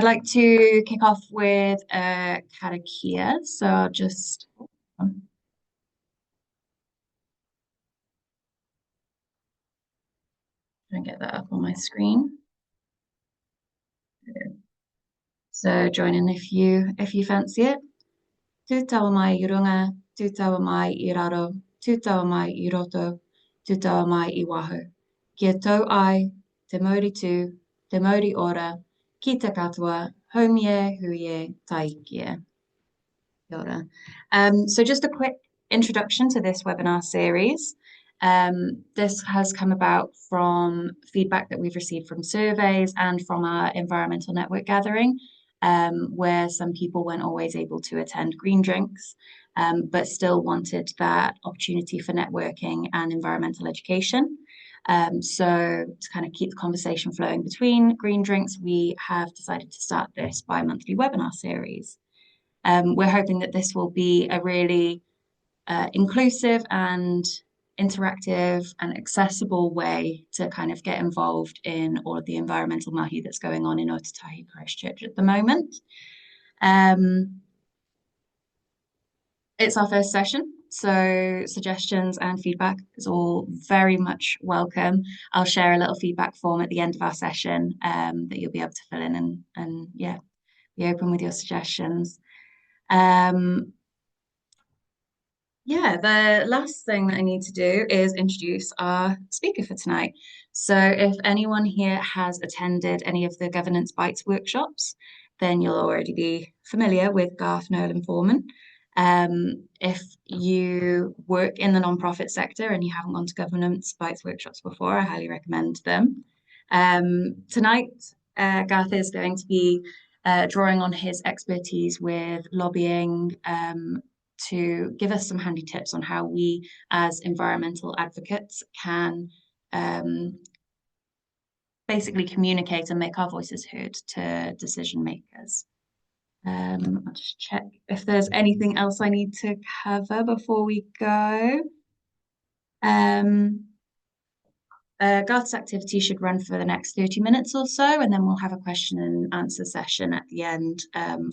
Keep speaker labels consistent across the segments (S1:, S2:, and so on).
S1: I'd like to kick off with a karakia. So I'll just try and get that up on my screen. So join in if you fancy it. Tu taua mai I runga, tu taua mai I raro, tu taua mai I roto, tu taua mai I waho. Kia tau ai, te mauri tū, te mauri ora, ki te katoa, haumie, huie, taikia. Kia ora. So just a quick introduction to this webinar series. This has come about from feedback that we've received from surveys and from our environmental network gathering, where some people weren't always able to attend green drinks, but still wanted that opportunity for networking and environmental education. So to kind of keep the conversation flowing between green drinks, we have decided to start this bi-monthly webinar series. We're hoping that this will be a really inclusive and interactive and accessible way to kind of get involved in all of the environmental mahi that's going on in Ōtautahi, Christchurch at the moment. It's our first session, so suggestions and feedback is all very much welcome. I'll share a little feedback form at the end of our session that you'll be able to fill in and yeah, be open with your suggestions. Yeah, the last thing that I need to do is introduce our speaker for tonight. So if anyone here has attended any of the Governance Bites workshops, then you'll already be familiar with Garth Nowland-Foreman. If you work in the nonprofit sector and you haven't gone to Governance Bites workshops before, I highly recommend them. Tonight, Garth is going to be drawing on his expertise with lobbying, to give us some handy tips on how we as environmental advocates can basically communicate and make our voices heard to decision makers. I'll just check if there's anything else I need to cover before we go. Garth's activity should run for the next 30 minutes or so, and then we'll have a question and answer session at the end,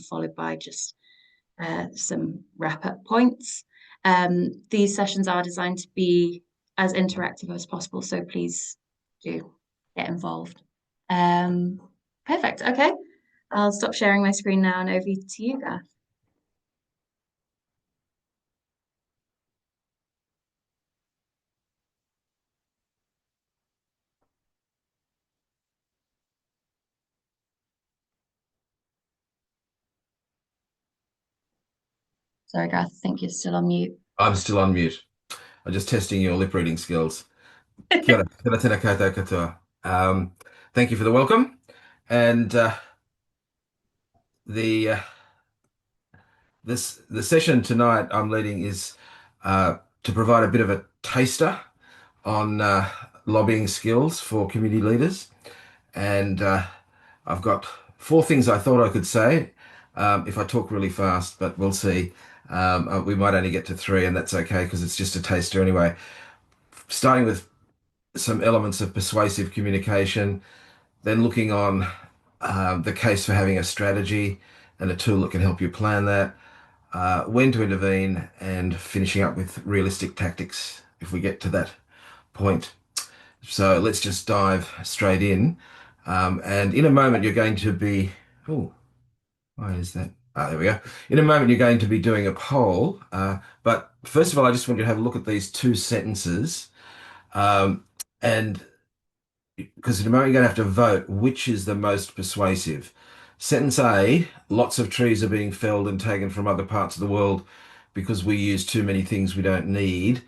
S1: followed by just some wrap-up points. These sessions are designed to be as interactive as possible, so please do get involved. Perfect. Okay, I'll stop sharing my screen now and over to you, Garth. Sorry, Garth, I think you're still on mute.
S2: I'm still on mute. I'm just testing your lip reading skills. Kia ora, tēnā koutou katoa. Thank you for the welcome. And the session tonight I'm leading is to provide a bit of a taster on lobbying skills for community leaders. And I've got 4 things I thought I could say if I talk really fast, but we'll see. We might only get to 3, and that's okay because it's just a taster anyway. Starting with some elements of persuasive communication, then looking on the case for having a strategy and a tool that can help you plan that, when to intervene, and finishing up with realistic tactics if we get to that point. So let's just dive straight in. And in a moment, you're going to be, oh, why is that? There we go. In a moment, you're going to be doing a poll. But first of all, I just want you to have a look at these 2 sentences. And because in a moment you're going to have to vote which is the most persuasive. Sentence A, lots of trees are being felled and taken from other parts of the world because we use too many things we don't need.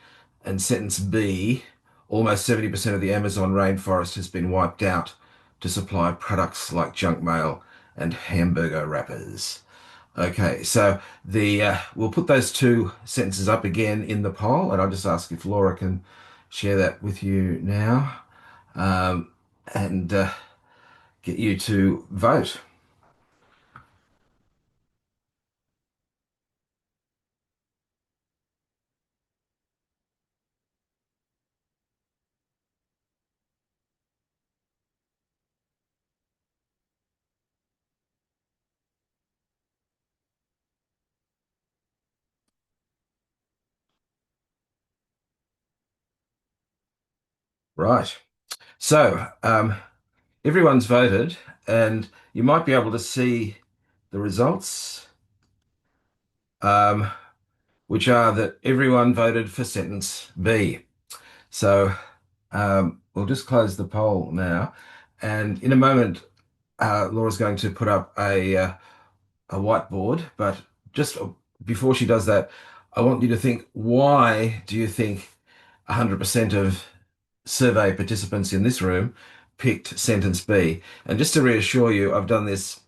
S2: And sentence B, almost 70% of the Amazon rainforest has been wiped out to supply products like junk mail and hamburger wrappers. Okay, so we'll put those 2 sentences up again in the poll, and I'll just ask if Laura can share that with you now, and get you to vote. Right. So, everyone's voted, and you might be able to see the results, um, which are that everyone voted for sentence B. So, we'll just close the poll now, and in a moment, Laura's going to put up a whiteboard, but just before she does that, I want you to think, why do you think 100% of survey participants in this room picked sentence B? And just to reassure you, I've done this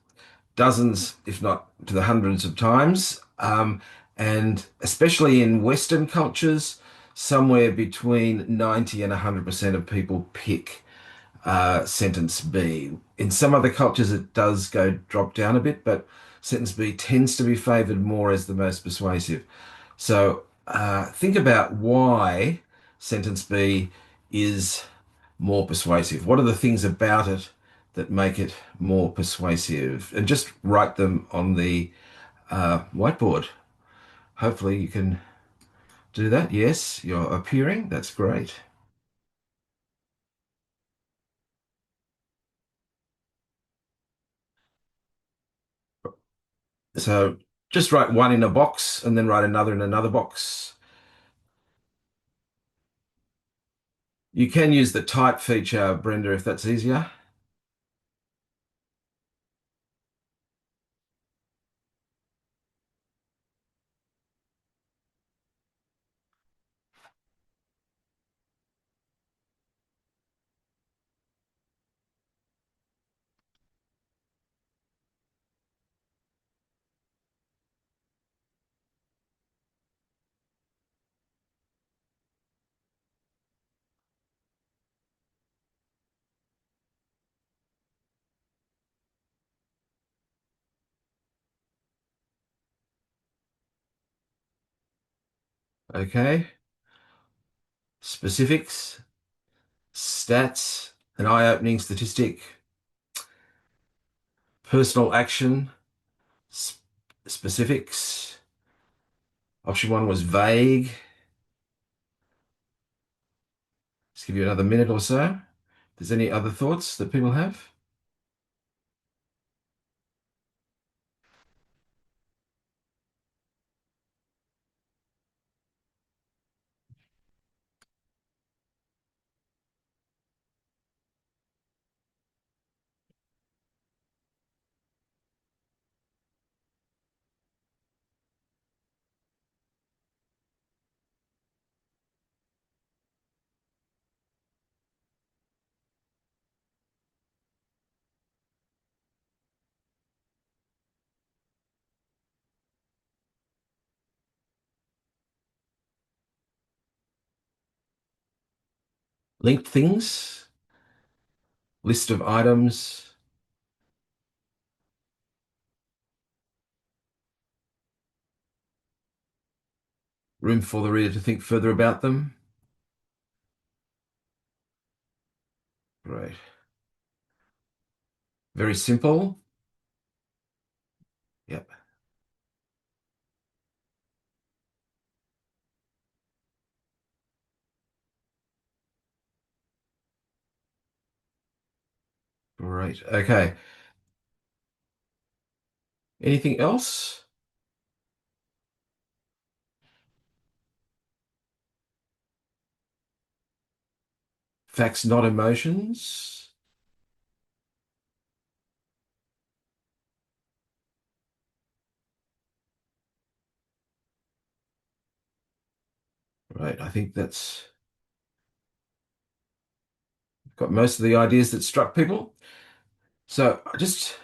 S2: dozens, if not to the hundreds of times, and especially in Western cultures, somewhere between 90 and 100% of people pick sentence B. In some other cultures, it does go drop down a bit, but sentence B tends to be favoured more as the most persuasive. So think about why sentence B is more persuasive. What are the things about it that make it more persuasive? And just write them on the whiteboard. Hopefully you can do that. Yes, you're appearing. That's great. So just write one in a box and then write another in another box. You can use the type feature, Brenda, if that's easier. Okay. Specifics, stats, an eye-opening statistic, personal action, specifics. Option one was vague. Let's give you another minute or so. If there's any other thoughts that people have? Linked things, list of items, room for the reader to think further about them. Great. Very simple. Yep. Great. Okay. Anything else? Facts, not emotions. Right. I think that's got most of the ideas that struck people. So I just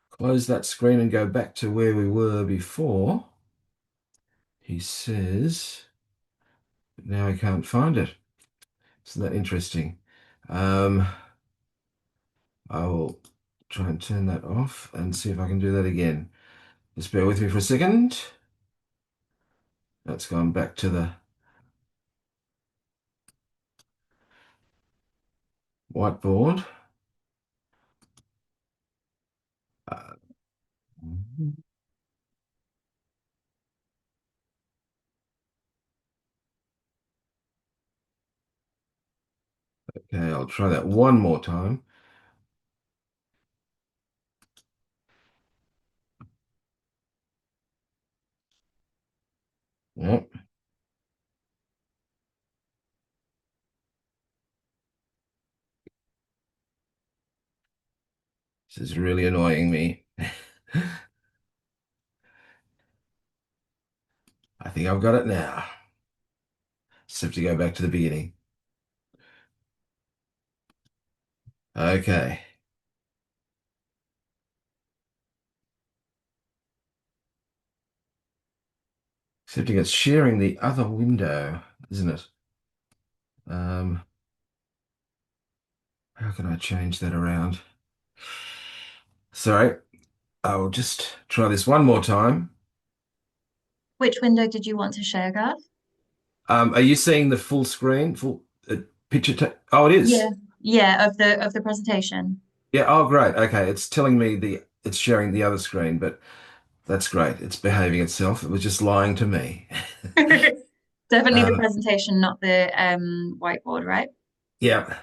S2: close that screen and go back to where we were before. He says, now I can't find it. Isn't that interesting? I will try and turn that off and see if I can do that again. Just bear with me for a second. That's gone back to the whiteboard. Uh, Okay, I'll try that one more time. Yep, this is really annoying me. I think I've got it now. Just have to go back to the beginning. Okay. Except it's sharing the other window, isn't it? Um, how can I change that around? Sorry, I'll just try this one more time.
S1: Which window did you want to share, Garth?
S2: Are you seeing the full screen, full picture? Oh, it
S1: Yeah.
S2: is.
S1: Yeah, of the presentation.
S2: Yeah. Oh, great. Okay, it's telling me it's sharing the other screen, but that's great. It's behaving itself. It was just lying to me.
S1: Definitely the
S2: Um,
S1: presentation, not the whiteboard, right?
S2: yeah.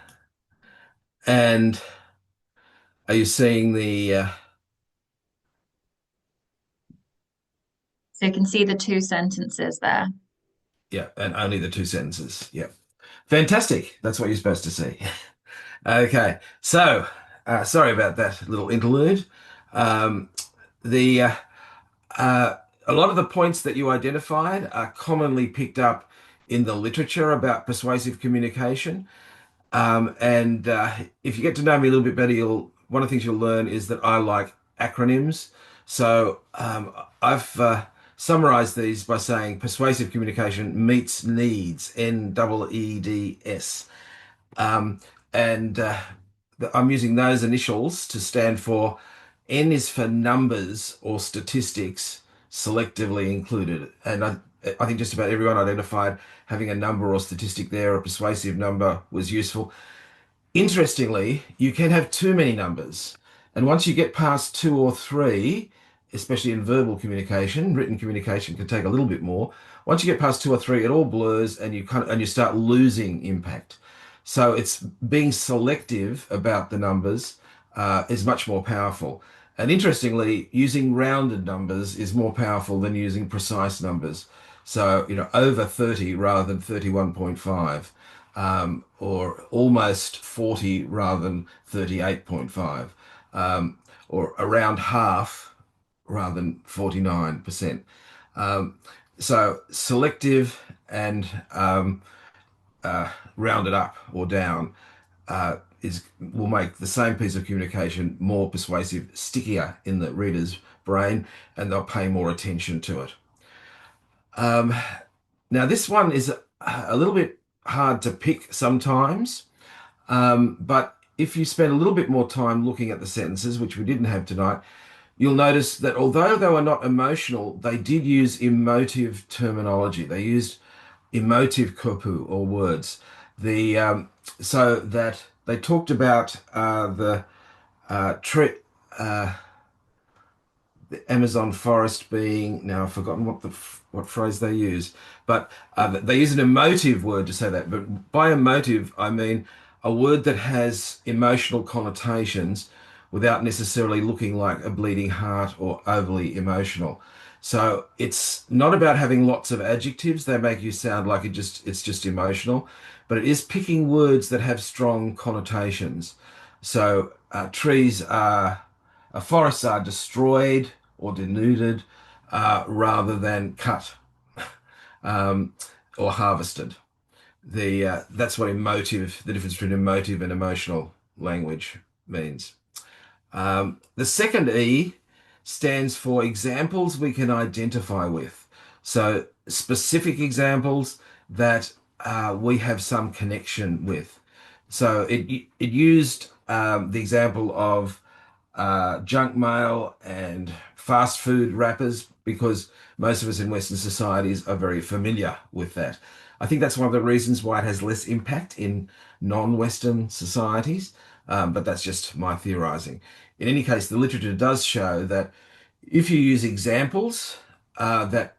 S2: And are you seeing the?
S1: So you can see the two sentences there.
S2: Yeah, and only the two sentences. Yeah. Fantastic. That's what you're supposed to see. Okay. So, sorry about that little interlude. Um, the uh, a lot of the points that you identified are commonly picked up in the literature about persuasive communication. And if you get to know me a little bit better, you'll one of the things you'll learn is that I like acronyms. So I've summarized these by saying persuasive communication meets needs, NEEDS. Um, and I'm using those initials to stand for N is for numbers or statistics selectively included. And I think just about everyone identified having a number or statistic there, a persuasive number was useful. Interestingly, you can have too many numbers. And once you get past two or three, especially in verbal communication, written communication can take a little bit more. Once you get past two or three, it all blurs and you start losing impact. So it's being selective about the numbers is much more powerful. And interestingly, using rounded numbers is more powerful than using precise numbers. So, over 30 rather than 31.5 or almost 40 rather than 38.5, or around half rather than 49%. Um, so selective and rounded up or down is will make the same piece of communication more persuasive, stickier in the reader's brain, and they'll pay more attention to it. Um, Now, this one is a little bit hard to pick sometimes. But if you spend a little bit more time looking at the sentences, which we didn't have tonight, you'll notice that although they were not emotional, they did use emotive terminology. They used emotive kopu or words. The So that they talked about the tree. The Amazon forest being now I've forgotten what phrase they use, but they use an emotive word to say that. But by emotive, I mean a word that has emotional connotations without necessarily looking like a bleeding heart or overly emotional. So it's not about having lots of adjectives. They make you sound like it's just emotional, but it is picking words that have strong connotations. So forests are destroyed or denuded rather than cut um, or harvested. That's what the difference between emotive and emotional language means. The second E stands for examples we can identify with. So specific examples that we have some connection with. So it used the example of junk mail and fast food wrappers because most of us in Western societies are very familiar with that. I think that's one of the reasons why it has less impact in non-Western societies, but that's just my theorizing. In any case, the literature does show that if you use examples that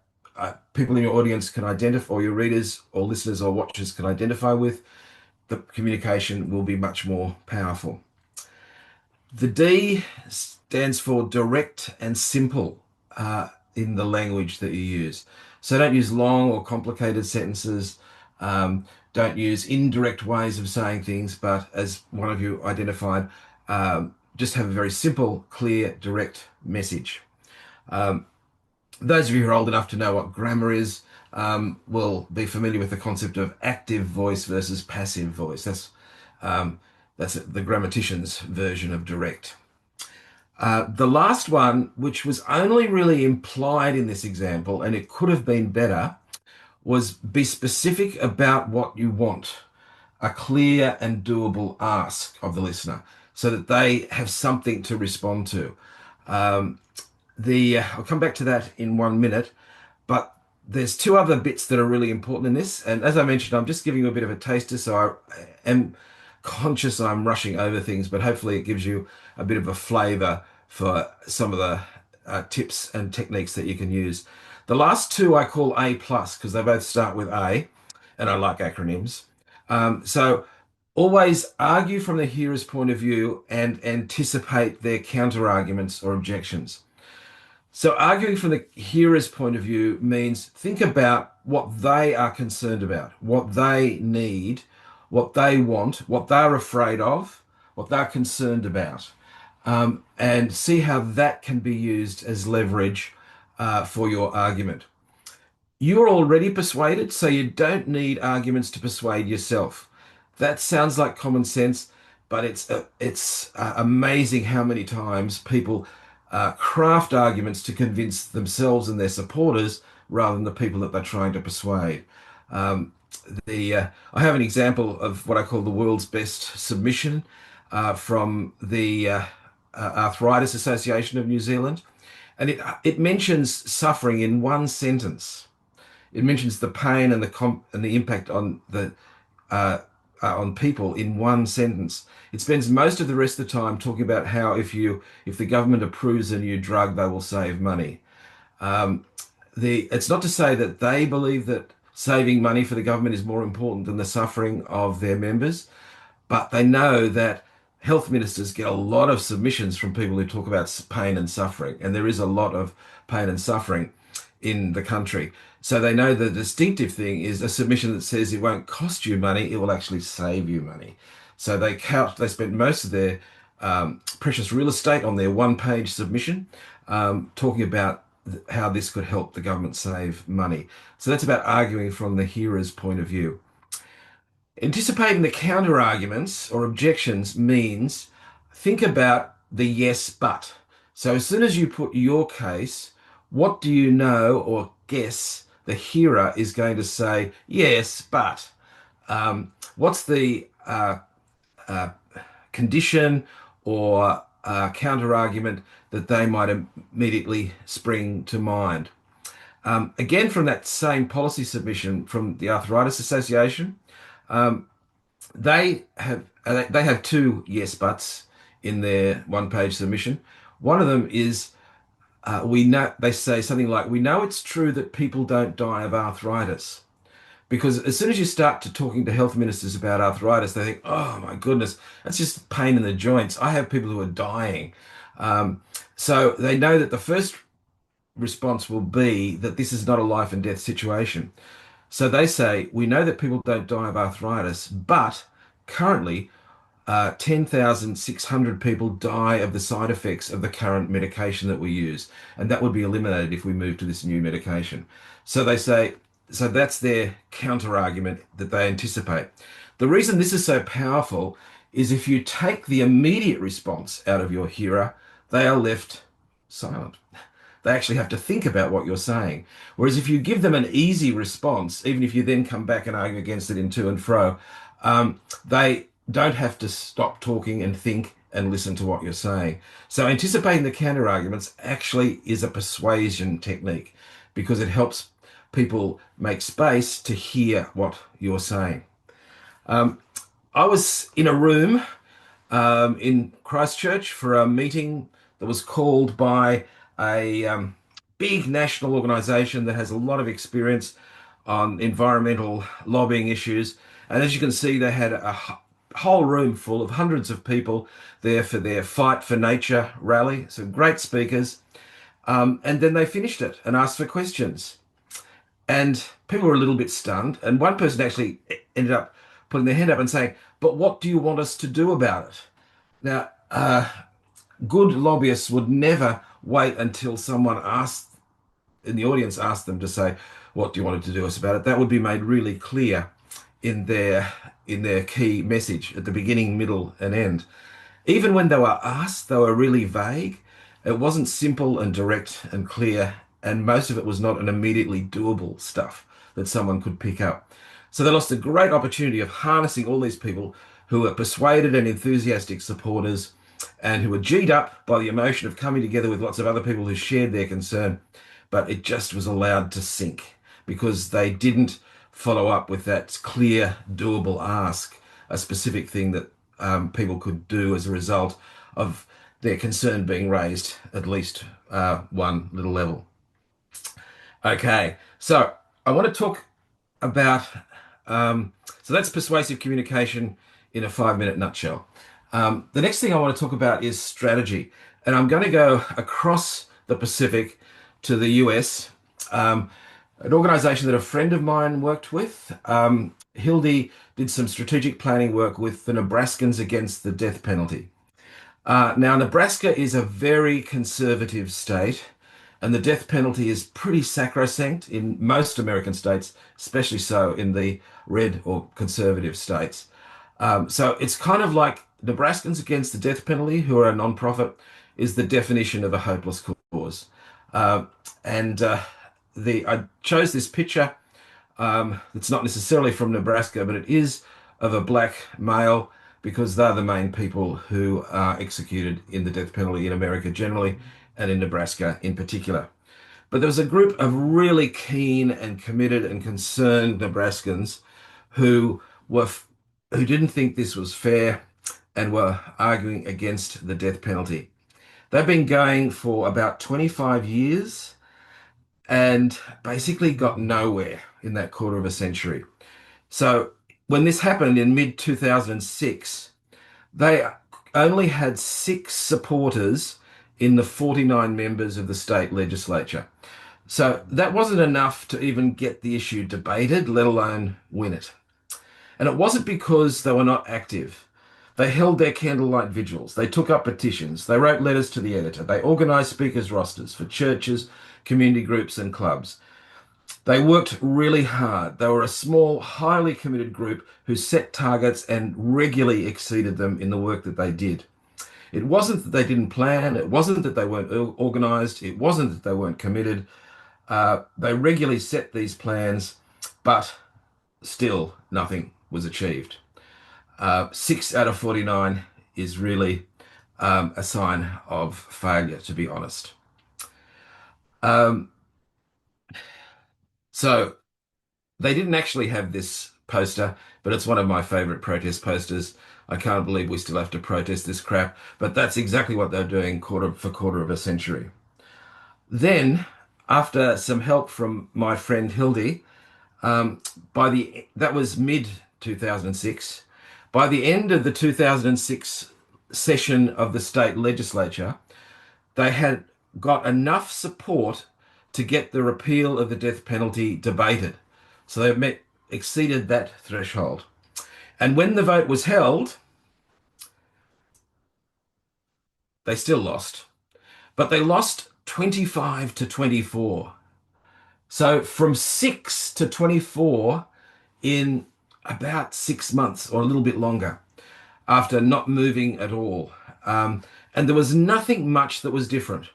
S2: people in your audience can identify, or your readers or listeners or watchers can identify with, the communication will be much more powerful. The D stands for direct and simple in the language that you use. So don't use long or complicated sentences. Don't use indirect ways of saying things, but as one of you identified, just have a very simple, clear, direct message. Those of you who are old enough to know what grammar is will be familiar with the concept of active voice versus passive voice. That's the grammatician's version of direct. The last one, which was only really implied in this example, and it could have been better, was be specific about what you want. A clear and doable ask of the listener so that they have something to respond to. I'll come back to that in 1 minute, but there's two other bits that are really important in this. And as I mentioned, I'm just giving you a bit of a taster, so I am conscious I'm rushing over things, but hopefully it gives you a bit of a flavor for some of the tips and techniques that you can use. The last two I call A plus because they both start with A, and I like acronyms. So always argue from the hearer's point of view and anticipate their counter arguments or objections. So arguing from the hearer's point of view means think about what they are concerned about, what they need, what they want, what they're afraid of, what they're concerned about, and see how that can be used as leverage for your argument. You're already persuaded, so you don't need arguments to persuade yourself. That sounds like common sense, but it's amazing how many times people craft arguments to convince themselves and their supporters rather than the people that they're trying to persuade. I have an example of what I call the world's best submission from the Arthritis Association of New Zealand, and it mentions suffering in one sentence. It mentions the pain and the impact on people in one sentence. It spends most of the rest of the time talking about how if the government approves a new drug, they will save money. It's not to say that they believe that saving money for the government is more important than the suffering of their members, but they know that health ministers get a lot of submissions from people who talk about pain and suffering, and there is a lot of pain and suffering in the country. So they know the distinctive thing is a submission that says it won't cost you money, it will actually save you money. So they spent most of their precious real estate on their one-page submission, talking about how this could help the government save money. So that's about arguing from the hearer's point of view. Anticipating the counter arguments or objections means think about the yes, but. So as soon as you put your case, what do you know or guess the hearer is going to say, yes, but. What's the condition or counter argument that they might immediately spring to mind? Again, from that same policy submission from the Arthritis Association, they have two yes buts in their one-page submission. One of them is we know, they say something like, we know it's true that people don't die of arthritis. Because as soon as you start to talking to health ministers about arthritis, they think, oh my goodness, that's just pain in the joints. I have people who are dying. So they know that the first response will be that this is not a life and death situation. So they say, we know that people don't die of arthritis, but currently 10,600 people die of the side effects of the current medication that we use. And that would be eliminated if we move to this new medication. So they say, so that's their counter argument that they anticipate. The reason this is so powerful is if you take the immediate response out of your hearer, they are left silent. They actually have to think about what you're saying. Whereas if you give them an easy response, even if you then come back and argue against it in to and fro, they don't have to stop talking and think and listen to what you're saying. So anticipating the counter arguments actually is a persuasion technique because it helps people make space to hear what you're saying. I was in a room in Christchurch for a meeting that was called by a big national organisation that has a lot of experience on environmental lobbying issues. And as you can see, they had a whole room full of hundreds of people there for their Fight for Nature rally. Some great speakers. And then they finished it and asked for questions. And people were a little bit stunned. And one person actually ended up putting their hand up and saying, "But what do you want us to do about it?" Now, good lobbyists would never wait until someone asked in the audience asked them to say, "What do you want to do us about it?" That would be made really clear in their key message at the beginning, middle, and end. Even when they were asked, they were really vague. It wasn't simple and direct and clear, and most of it was not an immediately doable stuff that someone could pick up. So they lost a great opportunity of harnessing all these people who were persuaded and enthusiastic supporters and who were G'd up by the emotion of coming together with lots of other people who shared their concern. But it just was allowed to sink because they didn't follow up with that clear, doable ask, a specific thing that people could do as a result of their concern being raised at least one little level. Okay, so I want to talk about, so that's persuasive communication in a 5-minute nutshell. The next thing I want to talk about is strategy. And I'm going to go across the Pacific to the US, an organization that a friend of mine worked with. Hildy did some strategic planning work with the Nebraskans against the death penalty. Now, Nebraska is a very conservative state, and the death penalty is pretty sacrosanct in most American states, especially so in the red or conservative states. So it's kind of like Nebraskans Against the Death Penalty, who are a nonprofit, is the definition of a hopeless cause. I chose this picture. It's not necessarily from Nebraska, but it is of a black male because they're the main people who are executed in the death penalty in America generally and in Nebraska in particular. But there was a group of really keen and committed and concerned Nebraskans who didn't think this was fair and were arguing against the death penalty. They've been going for about 25 years and basically got nowhere in that quarter of a century. So when this happened in mid 2006, they only had 6 supporters in the 49 members of the state legislature. So that wasn't enough to even get the issue debated, let alone win it. And it wasn't because they were not active. They held their candlelight vigils. They took up petitions. They wrote letters to the editor. They organized speakers' rosters for churches, community groups, and clubs. They worked really hard. They were a small, highly committed group who set targets and regularly exceeded them in the work that they did. It wasn't that they didn't plan. It wasn't that they weren't organized. It wasn't that they weren't committed. They regularly set these plans, but still nothing was achieved. 6 out of 49 is really a sign of failure, to be honest. So they didn't actually have this poster, but it's one of my favorite protest posters. I can't believe we still have to protest this crap, but that's exactly what they're doing quarter of a century. Then, after some help from my friend Hildy, that was mid 2006. By the end of the 2006 session of the state legislature, they had got enough support to get the repeal of the death penalty debated. So they exceeded that threshold. And when the vote was held, they still lost. But they lost 25 to 24. So from 6 to 24 in about 6 months or a little bit longer after not moving at all. And there was nothing much that was different.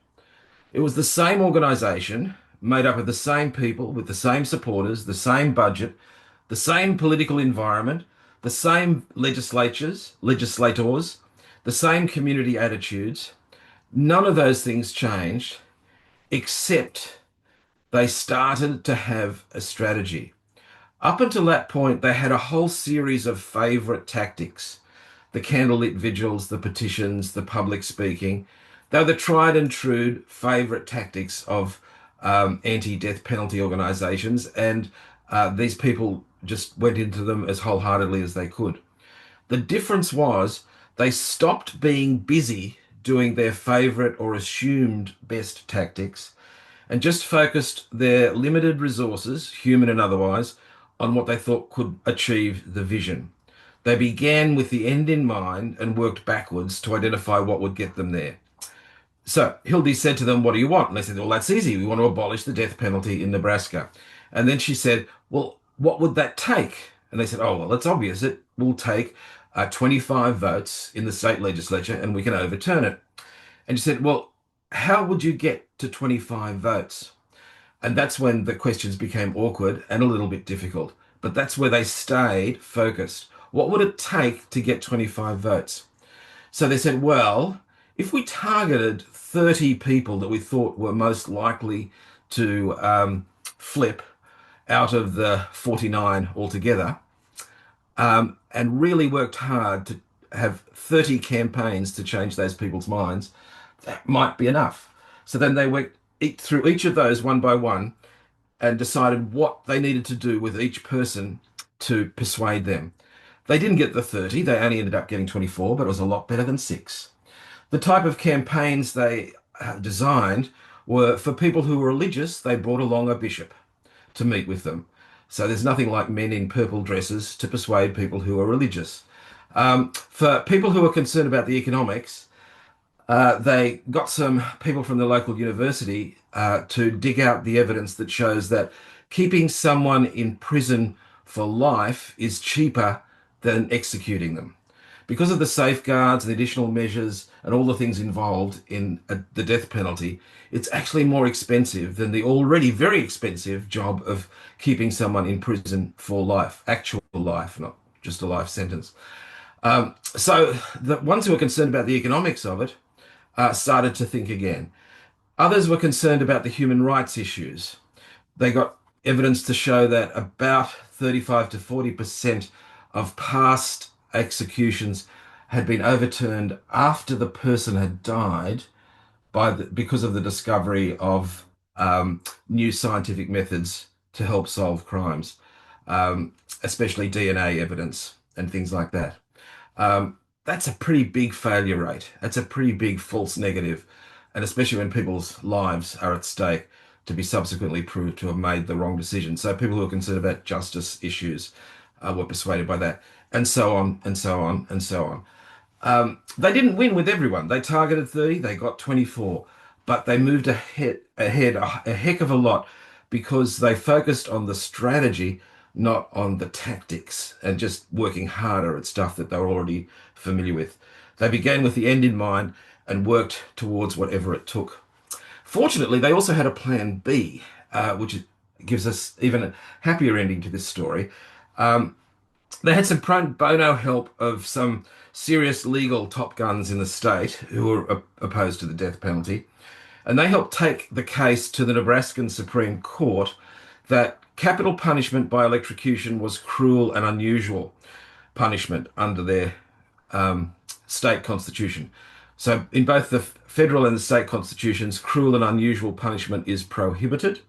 S2: It was the same organization made up of the same people with the same supporters, the same budget, the same political environment, the same legislators, the same community attitudes. None of those things changed, except they started to have a strategy. Up until that point, they had a whole series of favorite tactics: the candlelit vigils, the petitions, the public speaking. They were the tried and true favorite tactics of anti-death penalty organizations. And these people just went into them as wholeheartedly as they could. The difference was they stopped being busy doing their favorite or assumed best tactics and just focused their limited resources, human and otherwise, on what they thought could achieve the vision. They began with the end in mind and worked backwards to identify what would get them there. So Hildy said to them, "What do you want?" And they said, "Well, that's easy. We want to abolish the death penalty in Nebraska." And then she said, "Well, what would that take?" And they said, "Oh, well, it's obvious. It will take 25 votes in the state legislature and we can overturn it." And she said, "Well, how would you get to 25 votes?" And that's when the questions became awkward and a little bit difficult. But that's where they stayed focused. What would it take to get 25 votes? So they said, well, if we targeted 30 people that we thought were most likely to flip out of the 49 altogether, and really worked hard to have 30 campaigns to change those people's minds, that might be enough. So then they went through each of those one by one and decided what they needed to do with each person to persuade them. They didn't get the 30, they only ended up getting 24, but it was a lot better than 6. The type of campaigns they designed were for people who were religious, they brought along a bishop to meet with them. So there's nothing like men in purple dresses to persuade people who are religious. For people who are concerned about the economics, they got some people from the local university to dig out the evidence that shows that keeping someone in prison for life is cheaper than executing them. Because of the safeguards, the additional measures, and all the things involved in the death penalty, it's actually more expensive than the already very expensive job of keeping someone in prison for life, actual life, not just a life sentence. So the ones who are concerned about the economics of it started to think again. Others were concerned about the human rights issues. They got evidence to show that about 35 to 40% of past executions had been overturned after the person had died because of the discovery of new scientific methods to help solve crimes, especially DNA evidence and things like that. That's a pretty big failure rate. That's a pretty big false negative, and especially when people's lives are at stake, to be subsequently proved to have made the wrong decision. So people who are concerned about justice issues were persuaded by that, and so on, and so on, and so on. They didn't win with everyone. They targeted 30, they got 24, but they moved ahead a heck of a lot because they focused on the strategy, not on the tactics, and just working harder at stuff that they were already familiar with. They began with the end in mind and worked towards whatever it took. Fortunately, they also had a plan B, which gives us even a happier ending to this story. They had some pro bono help of some serious legal top guns in the state who were opposed to the death penalty. And they helped take the case to the Nebraskan Supreme Court that capital punishment by electrocution was cruel and unusual punishment under their state constitution. So in both the federal and the state constitutions, cruel and unusual punishment is prohibited.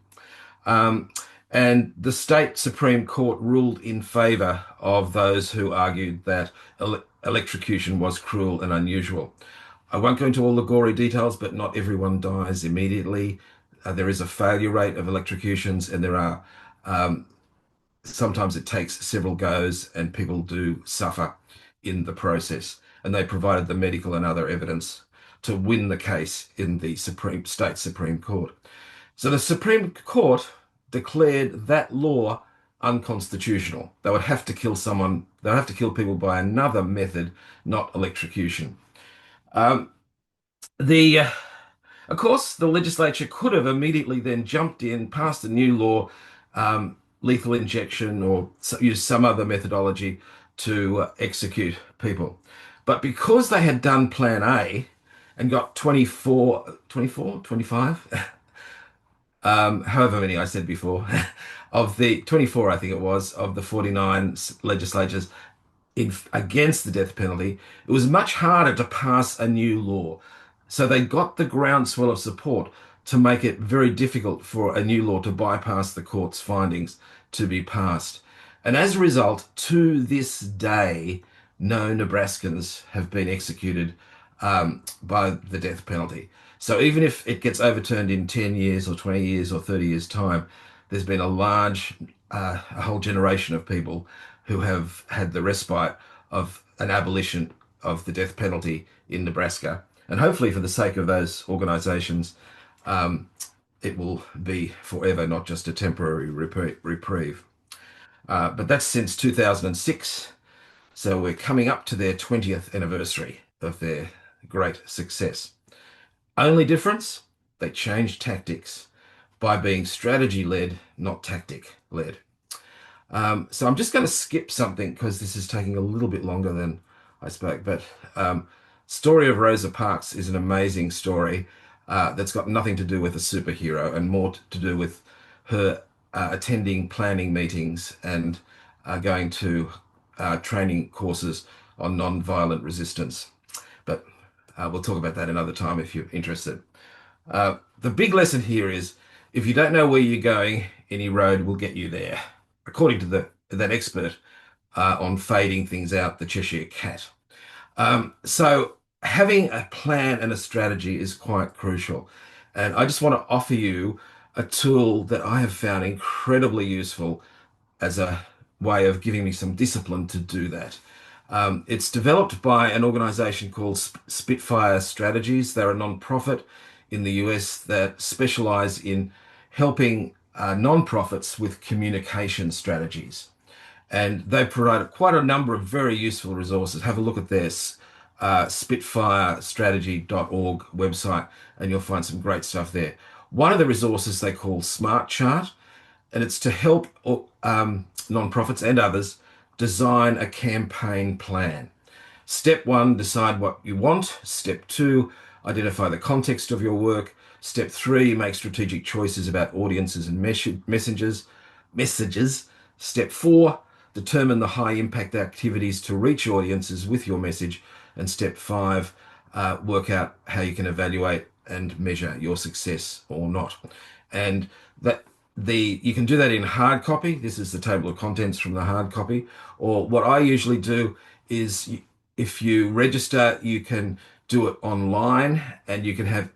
S2: Um, and the state Supreme Court ruled in favour of those who argued that electrocution was cruel and unusual. I won't go into all the gory details, but not everyone dies immediately. There is a failure rate of electrocutions, and there are sometimes it takes several goes, and people do suffer in the process. And they provided the medical and other evidence to win the case in the state Supreme Court. So the Supreme Court declared that law unconstitutional. They would have to kill someone, they would have to kill people by another method, not electrocution. Um, the Of course, the legislature could have immediately then jumped in, passed a new law, lethal injection, or use some other methodology to execute people. But because they had done Plan A and got 25, however many I said before, of the 24, I think it was, of the 49 legislatures against the death penalty, it was much harder to pass a new law. So they got the groundswell of support to make it very difficult for a new law to bypass the court's findings to be passed. And as a result, to this day, no Nebraskans have been executed by the death penalty. So even if it gets overturned in 10 years or 20 years or 30 years' time, there's been a whole generation of people who have had the respite of an abolition of the death penalty in Nebraska. And hopefully, for the sake of those organizations, it will be forever, not just a temporary reprieve. But that's since 2006. So we're coming up to their 20th anniversary of their great success. Only difference, they changed tactics by being strategy led, not tactic led. So I'm just going to skip something because this is taking a little bit longer than I spoke. But story of Rosa Parks is an amazing story that's got nothing to do with a superhero and more to do with her attending planning meetings and going to training courses on non-violent resistance. But we'll talk about that another time if you're interested. The big lesson here is if you don't know where you're going, any road will get you there, according to that expert on fading things out, the Cheshire Cat. So having a plan and a strategy is quite crucial. And I just want to offer you a tool that I have found incredibly useful as a way of giving me some discipline to do that. It's developed by an organization called Spitfire Strategies. They're a non-profit in the US that specialize in helping non-profits with communication strategies. And they've provided quite a number of very useful resources. Have a look at this spitfirestrategy.org website, and you'll find some great stuff there. One of the resources they call Smart Chart, and it's to help non-profits and others design a campaign plan. Step one, decide what you want. Step two, identify the context of your work. Step three, make strategic choices about audiences and messages. Step four, determine the high impact activities to reach audiences with your message. And step five, work out how you can evaluate and measure your success or not. And you can do that in hard copy. This is the table of contents from the hard copy. Or what I usually do is if you register, you can do it online, and you can have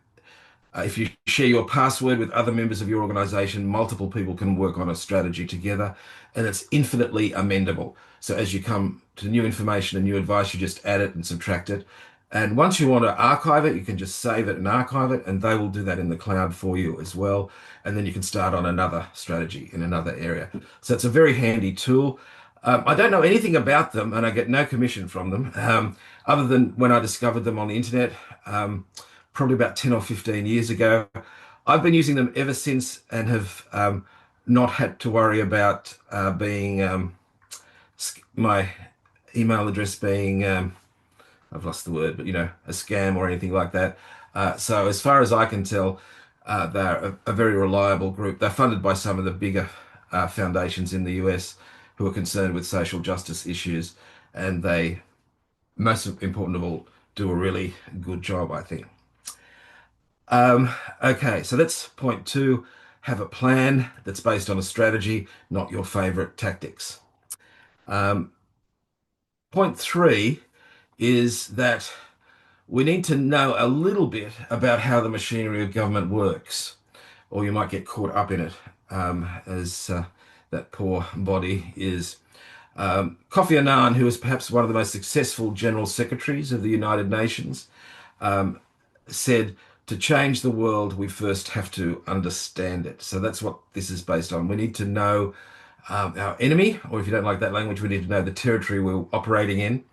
S2: if you share your password with other members of your organization, multiple people can work on a strategy together, and it's infinitely amendable. So as you come to new information and new advice, you just add it and subtract it. And once you want to archive it, you can just save it and archive it, and they will do that in the cloud for you as well. And then you can start on another strategy in another area. So it's a very handy tool. I don't know anything about them, and I get no commission from them, other than when I discovered them on the internet. Probably about 10 or 15 years ago. I've been using them ever since and have not had to worry about my email address being, I've lost the word, but a scam or anything like that. So as far as I can tell, they're a very reliable group. They're funded by some of the bigger foundations in the US who are concerned with social justice issues, and they, most important of all, do a really good job, I think. Okay, so that's point two. Have a plan that's based on a strategy, not your favorite tactics. Point three is that we need to know a little bit about how the machinery of government works, or you might get caught up in it, as that poor body is. Kofi Annan, who is perhaps one of the most successful general secretaries of the United Nations, said, to change the world, we first have to understand it. So that's what this is based on. We need to know our enemy, or if you don't like that language, we need to know the territory we're operating in.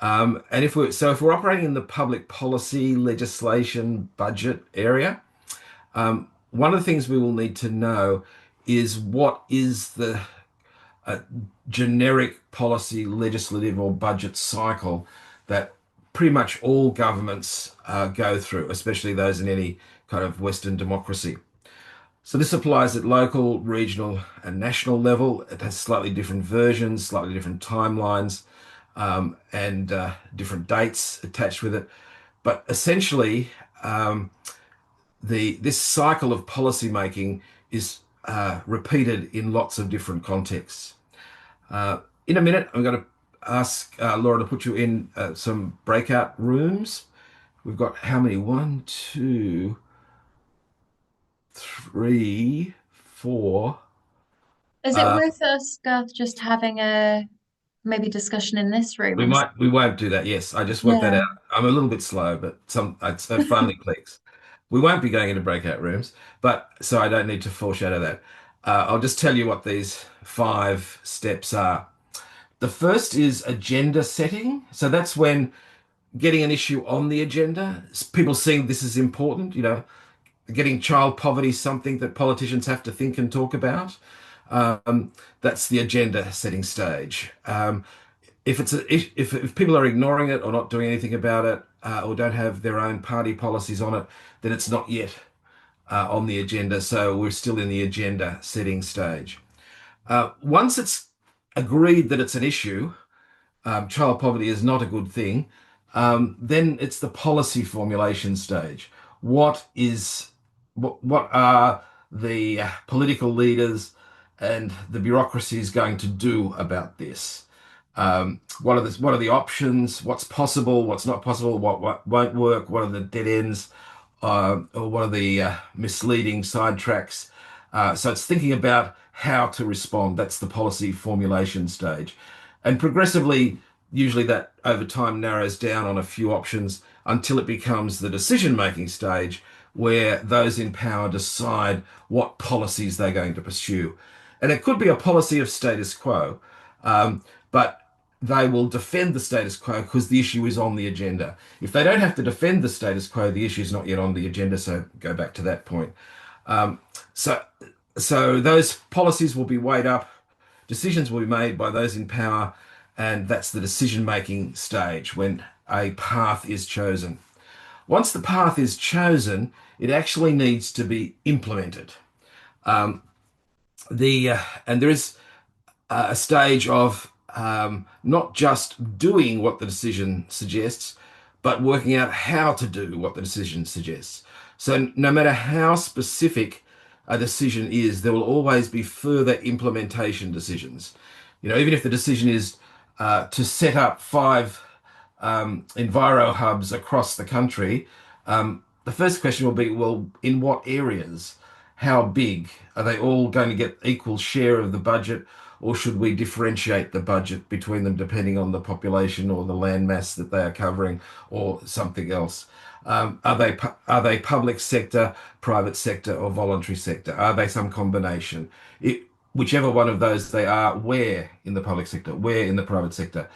S2: And if we're operating in the public policy, legislation, budget area, one of the things we will need to know is what is the generic policy, legislative, or budget cycle that pretty much all governments go through, especially those in any kind of Western democracy. So this applies at local, regional, and national level. It has slightly different versions, slightly different timelines, and different dates attached with it. But essentially, this cycle of policy making is repeated in lots of different contexts. In a minute, I'm going to ask Laura to put you in some breakout rooms. We've got how many? One, two, three, four.
S1: Is it
S2: Uh,
S1: worth us, Garth, just having a maybe discussion in this room
S2: we
S1: and
S2: might, we won't do that. Yes, I just worked that
S1: yeah.
S2: out. I'm a little bit slow, but it finally clicks. We won't be going into breakout rooms, but so I don't need to foreshadow that. I'll just tell you what these 5 steps are. The first is agenda setting. So that's when getting an issue on the agenda, people seeing this is important, getting child poverty something that politicians have to think and talk about. Um, that's the agenda setting stage. If people are ignoring it or not doing anything about it, or don't have their own party policies on it, then it's not yet on the agenda. So we're still in the agenda setting stage. Once it's agreed that it's an issue, child poverty is not a good thing, then it's the policy formulation stage. What are the political leaders and the bureaucracies going to do about this? What are the options? What's possible? What's not possible? What won't work? What are the dead ends? Or what are the misleading sidetracks? So it's thinking about how to respond. That's the policy formulation stage. And progressively, usually that over time narrows down on a few options until it becomes the decision making stage where those in power decide what policies they're going to pursue. And it could be a policy of status quo, but they will defend the status quo because the issue is on the agenda. If they don't have to defend the status quo, the issue is not yet on the agenda. So go back to that point. Um, so, so those policies will be weighed up, decisions will be made by those in power, and that's the decision-making stage when a path is chosen. Once the path is chosen, it actually needs to be implemented. Um, and there is a stage of not just doing what the decision suggests, but working out how to do what the decision suggests. So no matter how specific a decision is, there will always be further implementation decisions. Even if the decision is to set up 5 Envirohubs across the country, the first question will be, well, in what areas? How big? Are they all going to get equal share of the budget, or should we differentiate the budget between them depending on the population or the land mass that they are covering, or something else? Are they public sector, private sector, or voluntary sector? Are they some combination? Whichever one of those they are, where in the public sector, where in the private sector?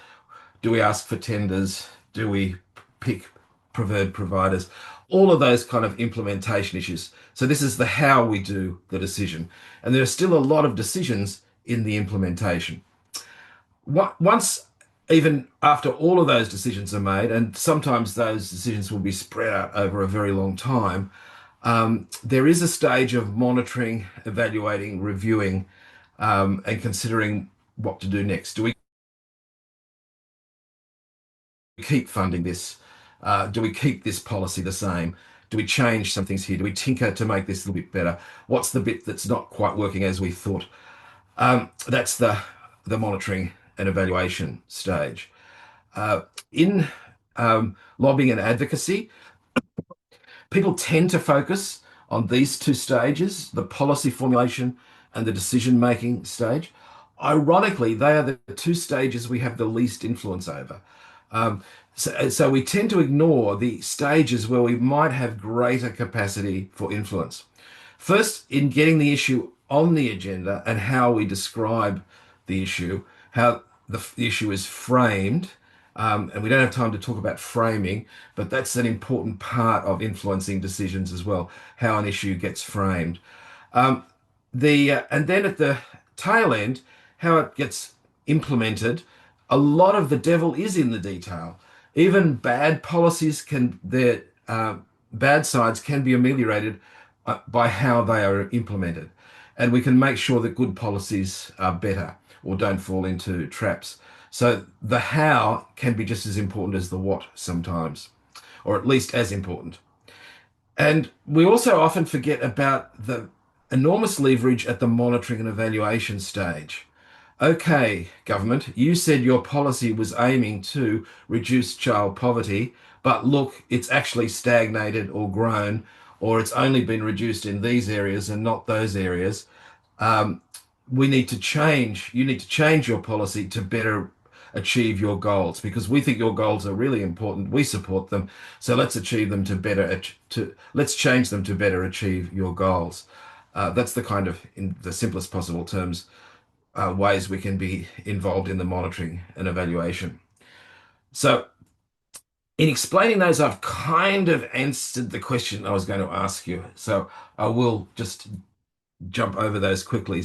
S2: Do we ask for tenders? Do we pick preferred providers? All of those kind of implementation issues. So this is the how we do the decision. And there are still a lot of decisions in the implementation. Once, even after all of those decisions are made, and sometimes those decisions will be spread out over a very long time, there is a stage of monitoring, evaluating, reviewing, and considering what to do next. Do we keep funding this? Do we keep this policy the same? Do we change some things here? Do we tinker to make this a little bit better? What's the bit that's not quite working as we thought? That's the monitoring and evaluation stage. In lobbying and advocacy, people tend to focus on these 2 stages, the policy formulation and the decision making stage. Ironically, they are the 2 stages we have the least influence over. So we tend to ignore the stages where we might have greater capacity for influence. First, in getting the issue on the agenda and how we describe the issue, how the issue is framed. And we don't have time to talk about framing, but that's an important part of influencing decisions as well, how an issue gets framed. Um, and then at the tail end, how it gets implemented. A lot of the devil is in the detail. Even bad policies their bad sides can be ameliorated by how they are implemented. And we can make sure that good policies are better or don't fall into traps. So the how can be just as important as the what sometimes, or at least as important. And we also often forget about the enormous leverage at the monitoring and evaluation stage. Okay, government, you said your policy was aiming to reduce child poverty, but look, it's actually stagnated or grown, or it's only been reduced in these areas and not those areas. Um, we need to change. You need to change your policy to better achieve your goals because we think your goals are really important. We support them, so let's achieve them to let's change them to better achieve your goals. That's the kind of, in the simplest possible terms, ways we can be involved in the monitoring and evaluation. So, in explaining those, I've kind of answered the question I was going to ask you. So, I will just jump over those quickly.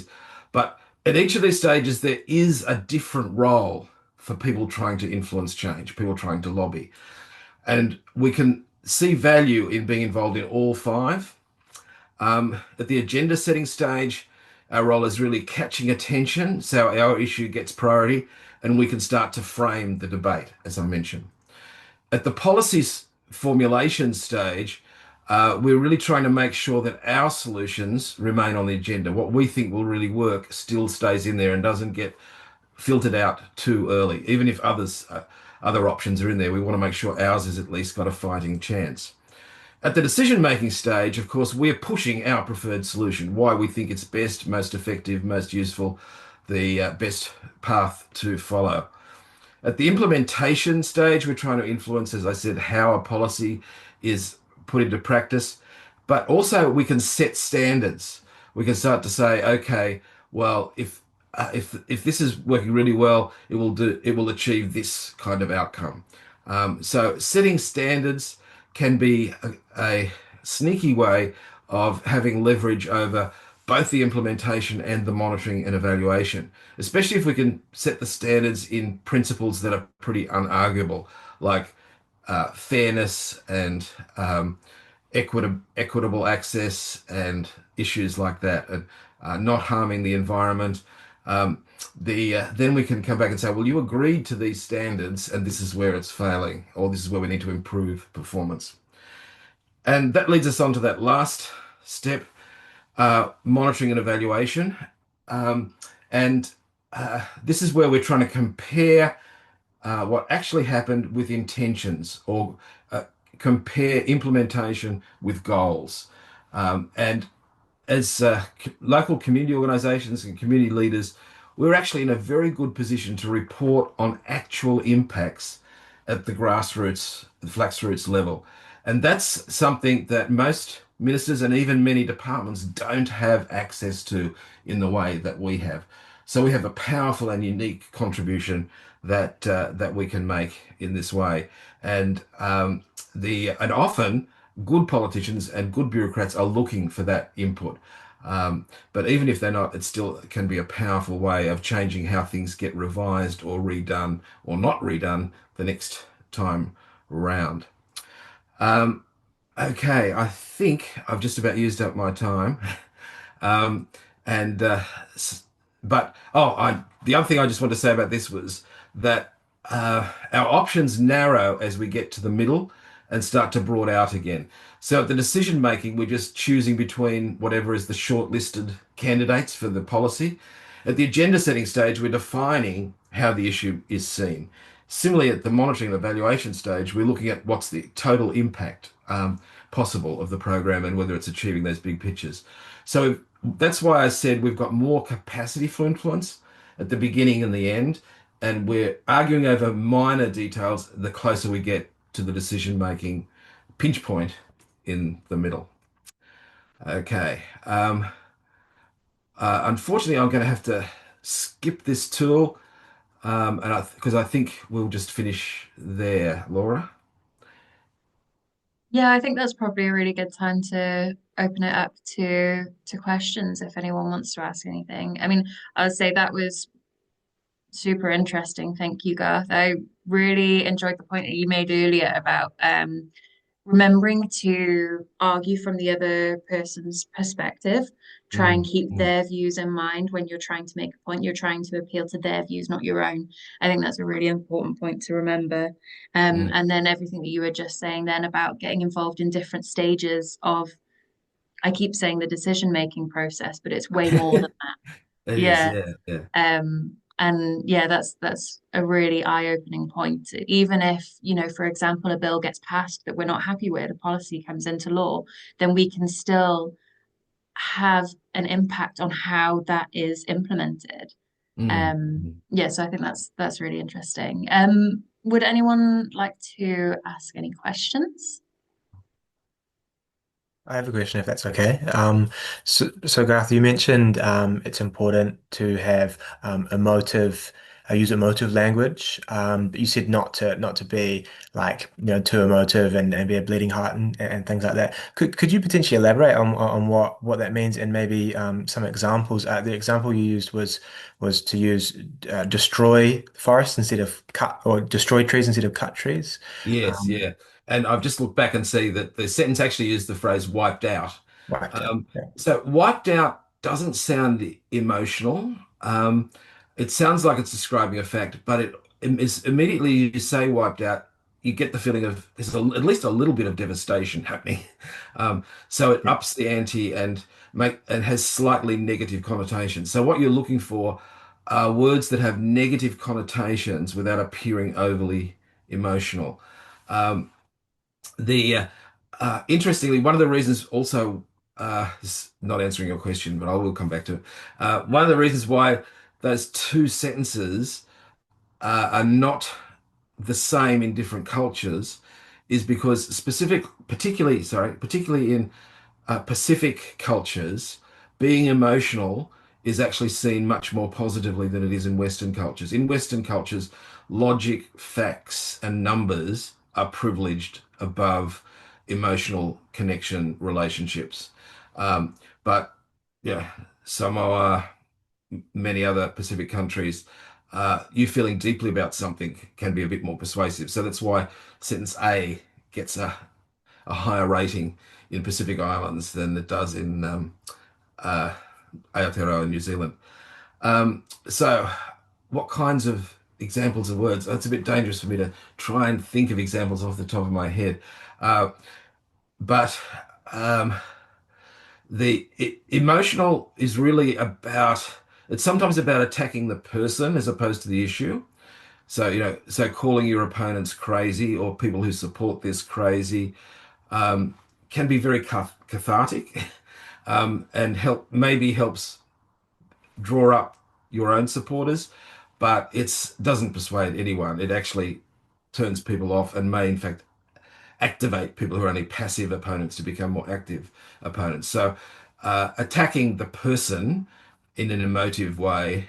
S2: But at each of these stages, there is a different role for people trying to influence change, people trying to lobby. And we can see value in being involved in all five. At the agenda setting stage, our role is really catching attention so our issue gets priority and we can start to frame the debate, as I mentioned. At the policies formulation stage, we're really trying to make sure that our solutions remain on the agenda. What we think will really work still stays in there and doesn't get filtered out too early. Even if other options are in there, we want to make sure ours has at least got a fighting chance. At the decision-making stage, of course, we're pushing our preferred solution, why we think it's best, most effective, most useful, the best path to follow. At the implementation stage, we're trying to influence, as I said, how a policy is put into practice, but also we can set standards. We can start to say, okay, well, if this is working really well, it will achieve this kind of outcome. So setting standards can be a sneaky way of having leverage over both the implementation and the monitoring and evaluation, especially if we can set the standards in principles that are pretty unarguable, like fairness and equitable access and issues like that, and not harming the environment. Then we can come back and say, well, you agreed to these standards, and this is where it's failing, or this is where we need to improve performance. And that leads us on to that last step, monitoring and evaluation. Um, and this is where we're trying to compare what actually happened with intentions or compare implementation with goals. And as local community organisations and community leaders, we're actually in a very good position to report on actual impacts at the grassroots, the flax roots level. And that's something that most ministers and even many departments don't have access to in the way that we have. So we have a powerful and unique contribution that we can make in this way. And often good politicians and good bureaucrats are looking for that input. But even if they're not, it still can be a powerful way of changing how things get revised or redone or not redone the next time round. Um, okay, I think I've just about used up my time. Um, and but the other thing I just want to say about this was that our options narrow as we get to the middle and start to broad out again. So at the decision making, we're just choosing between whatever is the shortlisted candidates for the policy. At the agenda setting stage, we're defining how the issue is seen. Similarly, at the monitoring and evaluation stage, we're looking at what's the total impact possible of the program and whether it's achieving those big pictures. So that's why I said we've got more capacity for influence at the beginning and the end, and we're arguing over minor details the closer we get to the decision making pinch point in the middle. Okay. Unfortunately, I'm going to have to skip this tool, and because I think we'll just finish there, Laura.
S1: Yeah, I think that's probably a really good time to open it up to questions if anyone wants to ask anything. I mean, I would say that was super interesting. Thank you, Garth. I really enjoyed the point that you made earlier about remembering to argue from the other person's perspective. Try and
S2: Mm,
S1: keep
S2: mm,
S1: their views in mind when you're trying to make a point. You're trying to appeal to their views, not your own. I think that's a really important point to remember.
S2: mm.
S1: And then everything that you were just saying then about getting involved in different stages of, I keep saying the decision making process, but it's way more than that.
S2: It is,
S1: Yeah.
S2: yeah, yeah.
S1: And yeah, that's a really eye-opening point. Even if, for example, a bill gets passed that we're not happy with, a policy comes into law, then we can still have an impact on how that is implemented.
S2: Mm.
S1: Yeah, so I think that's really interesting. Would anyone like to ask any questions?
S3: I have a question if that's okay. So Garth, you mentioned it's important to have emotive, use emotive language. But you said not to be like too emotive and be a bleeding heart and things like that. Could you potentially elaborate on what that means and maybe some examples? The example you used was to use destroy forests instead of cut or destroy trees instead of cut trees.
S2: Yes,
S3: Um,
S2: yeah. And I've just looked back and see that the sentence actually used the phrase wiped out.
S3: wiped out.
S2: Um,
S3: Yeah.
S2: so wiped out doesn't sound emotional. It sounds like it's describing a fact, but it is immediately you say wiped out, you get the feeling of at least a little bit of devastation happening. So it
S3: Yeah.
S2: ups the ante and has slightly negative connotations. So what you're looking for are words that have negative connotations without appearing overly emotional. Um, the Interestingly, one of the reasons also is not answering your question, but I will come back to it. One of the reasons why those two sentences are not the same in different cultures is because particularly in Pacific cultures, being emotional is actually seen much more positively than it is in Western cultures. In Western cultures, logic, facts, and numbers are privileged above emotional connection relationships. But yeah, Samoa, many other Pacific countries, you feeling deeply about something can be a bit more persuasive. So that's why sentence A gets a higher rating in Pacific Islands than it does in uh, Aotearoa in New Zealand. So, what kinds of examples of words? It's a bit dangerous for me to try and think of examples off the top of my head. Uh, but um, emotional is really about, it's sometimes about attacking the person as opposed to the issue. So, so calling your opponents crazy or people who support this crazy um, can be very cathartic and helps draw up your own supporters, but it doesn't persuade anyone. It actually turns people off and may in fact activate people who are only passive opponents to become more active opponents. So attacking the person in an emotive way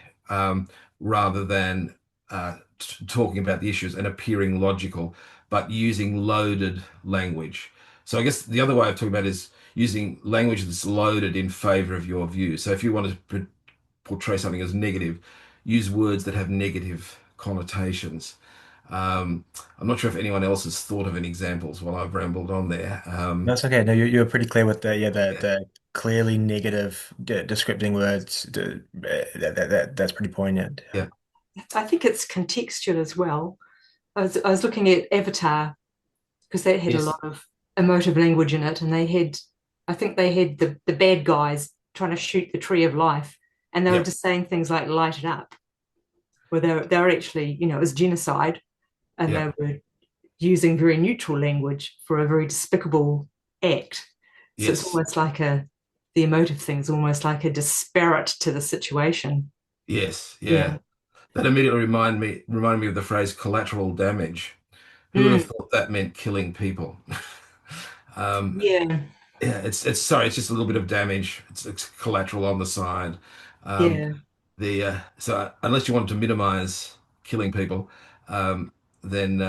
S2: rather than talking about the issues and appearing logical, but using loaded language. So I guess the other way of talking about it is using language that's loaded in favor of your view. So if you want to portray something as negative, use words that have negative connotations. Um, I'm not sure if anyone else has thought of any examples while I've rambled on there.
S3: That's okay. No, you're pretty clear with
S2: Yeah,
S3: the clearly negative descripting words. That's pretty poignant.
S2: yeah,
S4: I think it's contextual as well. I was looking at Avatar because that had a
S2: yes,
S4: lot of emotive language in it, and I think they had the bad guys trying to shoot the tree of life, and they were
S2: yeah,
S4: just saying things like "light it up," where they were actually, it was genocide, and
S2: yeah,
S4: they were using very neutral language for a very despicable act. So it's
S2: yes,
S4: almost like the emotive thing is almost like a disparate to the situation.
S2: yes,
S4: Yeah.
S2: yeah. That immediately reminded me of the phrase collateral damage. Who would have
S4: Mm,
S2: thought that meant killing people? um,
S4: yeah.
S2: yeah, it's sorry, it's just a little bit of damage. It's collateral on the side. Um,
S4: Yeah.
S2: so unless you want to minimize killing people, um, then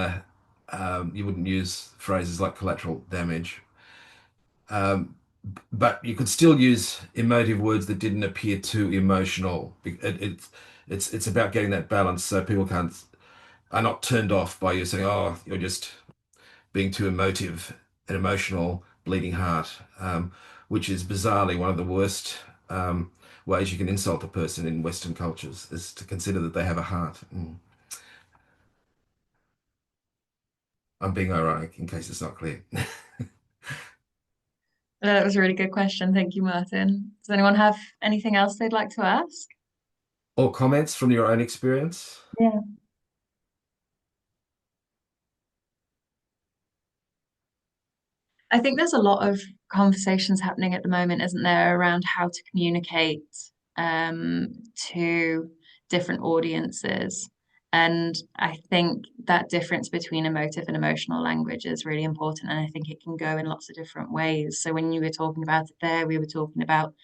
S2: you wouldn't use phrases like collateral damage. Um, but you could still use emotive words that didn't appear too emotional. It's about getting that balance so people are not turned off by you saying, "Oh, you're just being too emotive and emotional, bleeding heart," which is bizarrely one of the worst ways you can insult a person in Western cultures is to consider that they have a heart. I'm being ironic in case it's not clear.
S1: That was a really good question. Thank you, Martin. Does anyone have anything else they'd like to ask?
S2: or comments from your own experience?
S1: Yeah. I think there's a lot of conversations happening at the moment, isn't there, around how to communicate to different audiences. And I think that difference between emotive and emotional language is really important. And I think it can go in lots of different ways. So when you were talking about it there, we were talking about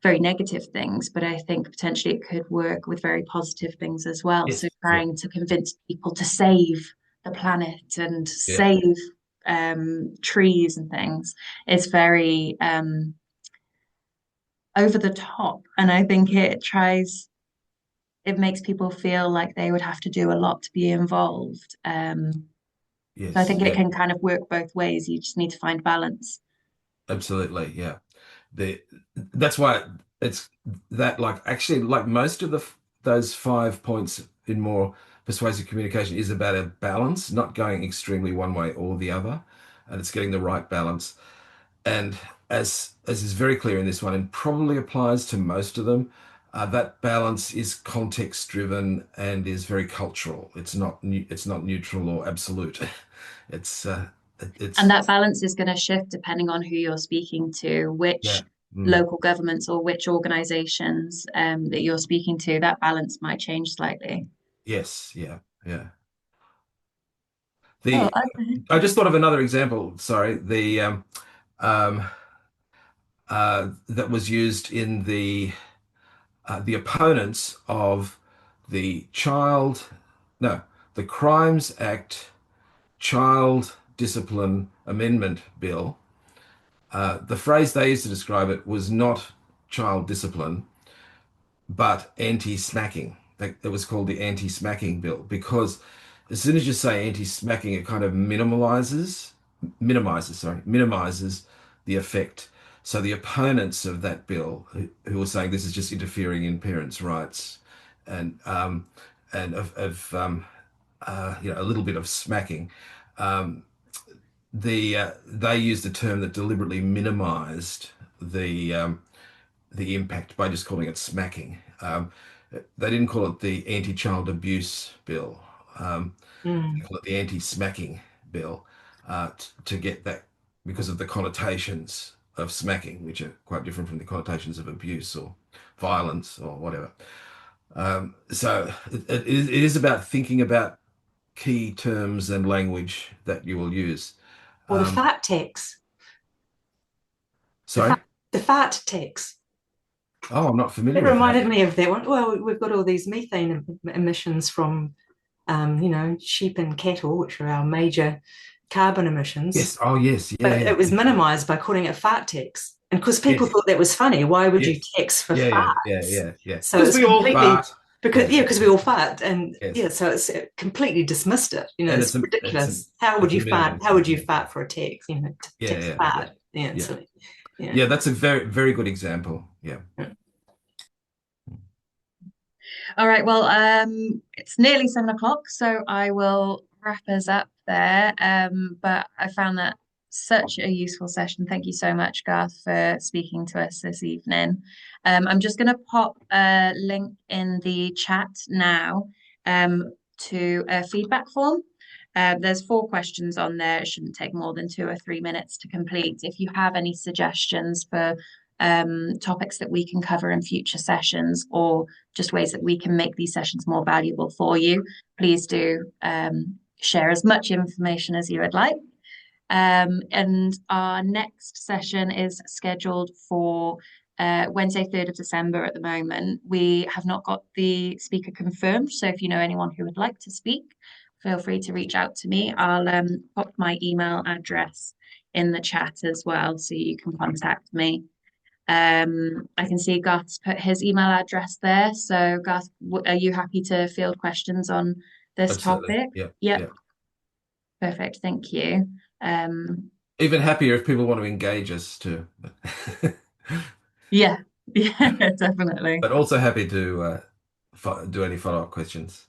S1: very negative things, but I think potentially it could work with very positive things as well. So
S2: Yes.
S1: trying to convince people to save the planet and
S2: Yeah.
S1: save trees and things is very over the top. And I think it makes people feel like they would have to do a lot to be involved. So I
S2: Yes.
S1: think it
S2: Yeah.
S1: can kind of work both ways. You just need to find balance.
S2: Absolutely. Yeah. That's why it's that, like, actually, like most of those 5 points in more persuasive communication is about a balance, not going extremely one way or the other, and it's getting the right balance. And as is very clear in this one, and probably applies to most of them, that balance is context driven and is very cultural. It's not neutral or absolute. It's
S1: And
S2: it's
S1: that balance is going to shift depending on who you're speaking to,
S2: yeah.
S1: which
S2: Mm.
S1: local governments or which organizations that you're speaking to. That balance might change slightly.
S2: Yes. Yeah. Yeah.
S1: Oh,
S2: The
S1: okay.
S2: I just thought of another example. Sorry, um, that was used in the opponents of the child, no, the Crimes Act Child Discipline Amendment Bill. The phrase they used to describe it was not child discipline, but anti-smacking. It was called the anti-smacking bill because as soon as you say anti-smacking, it kind of minimizes the effect. So the opponents of that bill, who were saying this is just interfering in parents' rights, and a little bit of smacking, um, they used a term that deliberately minimized the impact by just calling it smacking. They didn't call it the anti-child abuse bill. They call it the anti-smacking bill to get that because of the connotations of smacking, which are quite different from the connotations of abuse or violence or whatever. So it is about thinking about key terms and language that you will use.
S4: Or the
S2: Um,
S4: fart tax. The
S2: sorry?
S4: fart, the fart tax.
S2: Oh, I'm not
S4: It
S2: familiar with that.
S4: reminded me of that one. Well, we've got all these methane emissions from, sheep and cattle, which are our major carbon emissions.
S2: Yes. Oh, yes. Yeah,
S4: But
S2: yeah.
S4: it was minimized by calling it fart tax. And because people
S2: Yes.
S4: thought that was funny, why would you
S2: Yes.
S4: tax for
S2: Yeah, yeah, yeah,
S4: farts?
S2: yeah, yeah.
S4: So
S2: Because
S4: it's
S2: we all
S4: completely
S2: fart.
S4: because we all fart, and
S2: Yes.
S4: so it's completely dismissed it.
S2: And
S4: It's ridiculous. How would
S2: it's a
S4: you fart?
S2: minimum.
S4: How would you fart for a tax?
S2: Yeah,
S4: Tax
S2: yeah, yeah,
S4: fart. Yeah, it's
S2: yeah.
S4: silly. Yeah.
S2: Yeah, that's a very, very good example. Yeah.
S1: All right. Well, it's nearly 7 o'clock, so I will wrap us up there. But I found that such a useful session. Thank you so much, Garth, for speaking to us this evening. I'm just going to pop a link in the chat now to a feedback form. There's 4 questions on there. It shouldn't take more than 2 or 3 minutes to complete. If you have any suggestions for topics that we can cover in future sessions or just ways that we can make these sessions more valuable for you, please do share as much information as you would like. And our next session is scheduled for Wednesday, 3rd of December at the moment. We have not got the speaker confirmed, so if you know anyone who would like to speak, feel free to reach out to me. I'll pop my email address in the chat as well, so you can contact me. I can see Garth's put his email address there. So Garth, are you happy to field questions on this
S2: Absolutely.
S1: topic?
S2: Yeah,
S1: Yep,
S2: yeah.
S1: perfect. Thank you.
S2: Even happier if people want to engage us too.
S1: Yeah, yeah, definitely.
S2: But also happy to do any follow-up questions.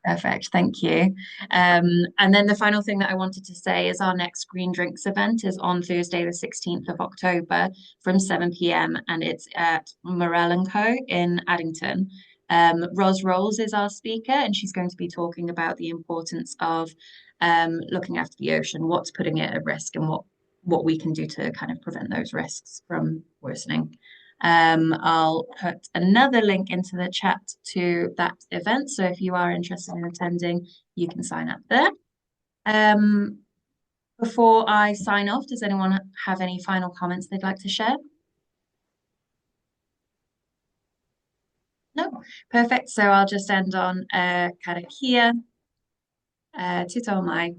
S1: Perfect. Thank you. And then the final thing that I wanted to say is our next Green Drinks event is on Thursday, the 16th of October from 7 p.m. and it's at Morel & Co. in Addington. Ros Rolls is our speaker, and she's going to be talking about the importance of looking after the ocean, what's putting it at risk, and what we can do to kind of prevent those risks from worsening. I'll put another link into the chat to that event. So if you are interested in attending, you can sign up there. Before I sign off, does anyone have any final comments they'd like to share? No, perfect. So I'll just end on karakia. Tūtaua mai.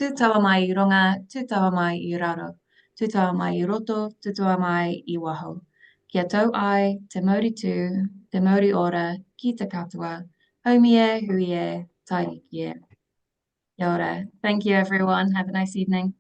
S1: Tūtaua mai I runga, tūtaua mai I raro. Tūtaua mai I roto, tūtaua mai I waho. Kia tau ai, te mauri tū, te mauri ora, ki te katua, haumie, huie, tairiki e. Kia ora. Thank you, everyone. Have a nice evening.